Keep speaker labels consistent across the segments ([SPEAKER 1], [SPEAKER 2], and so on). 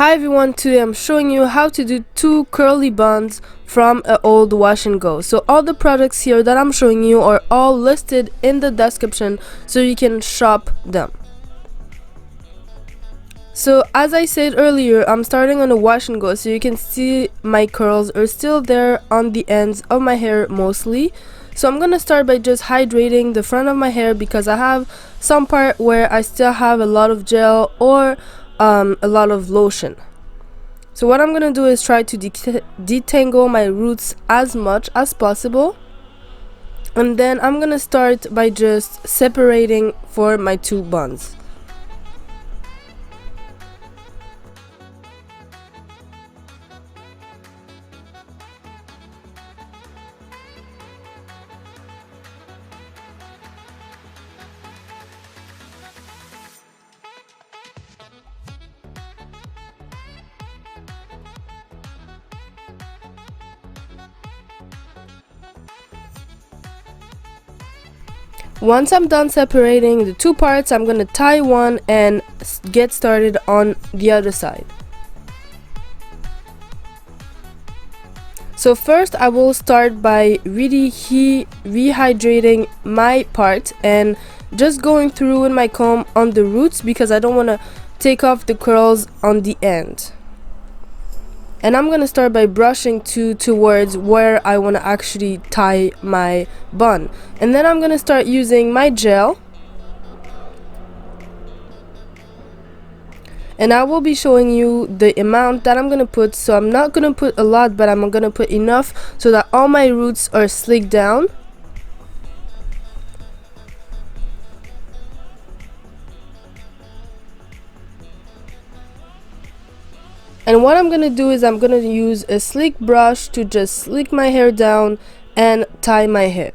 [SPEAKER 1] Hi everyone, today I'm showing you how to do 2 curly buns from an old wash and go. So all the products here that I'm showing you are all listed in the description so you can shop them. So as I said earlier, I'm starting on a wash and go, so you can see my curls are still there on the ends of my hair mostly. So I'm gonna start by just hydrating the front of my hair because I have some part where I still have a lot of gel or a lot of lotion. So what I'm gonna do is try to detangle my roots as much as possible, and then I'm gonna start by just separating for my 2 buns. Once I'm done separating the 2 parts, I'm gonna tie one and get started on the other side. So first I will start by really rehydrating my part and just going through with my comb on the roots because I don't want to take off the curls on the end. And I'm gonna start by brushing towards where I want to actually tie my bun, and then I'm gonna start using my gel, and I will be showing you the amount that I'm gonna put. So I'm not gonna put a lot, but I'm gonna put enough so that all my roots are slicked down. And what I'm gonna do is I'm gonna use a slick brush to just slick my hair down and tie my hair.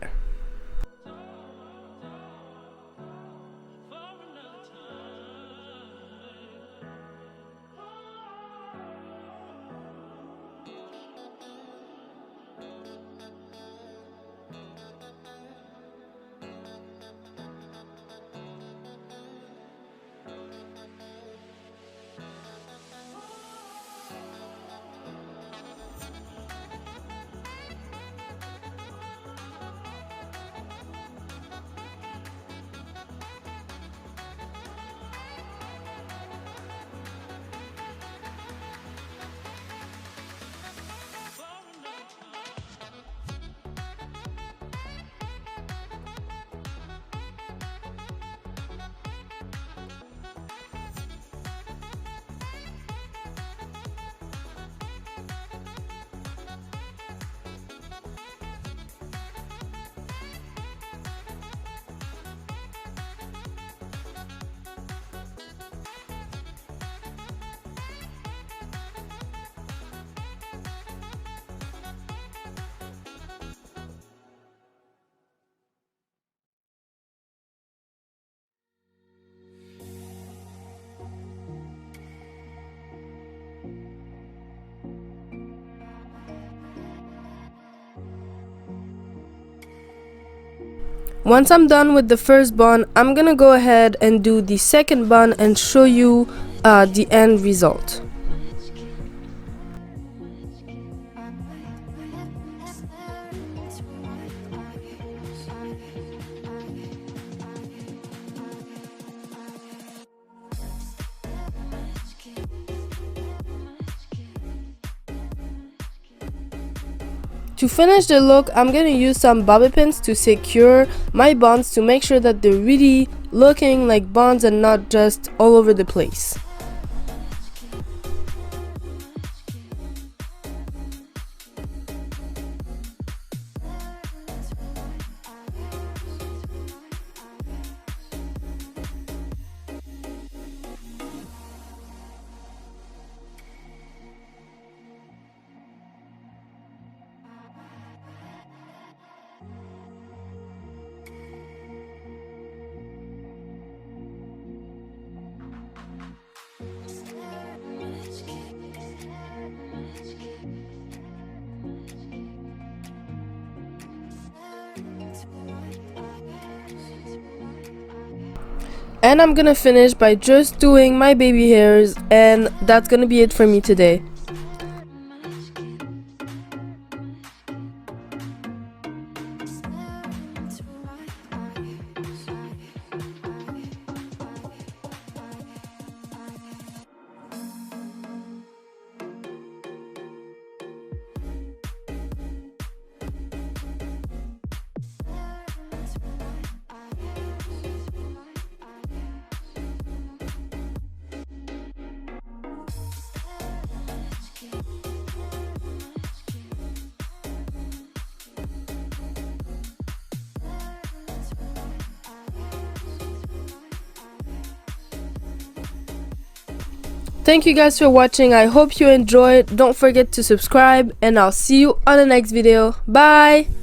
[SPEAKER 1] Once I'm done with the first bun, I'm gonna go ahead and do the second bun and show you the end result. To finish the look, I'm gonna use some bobby pins to secure my buns to make sure that they're really looking like buns and not just all over the place. And I'm gonna finish by just doing my baby hairs, and that's gonna be it for me today. Thank you guys for watching. I hope you enjoyed. Don't forget to subscribe, and I'll see you on the next video. Bye!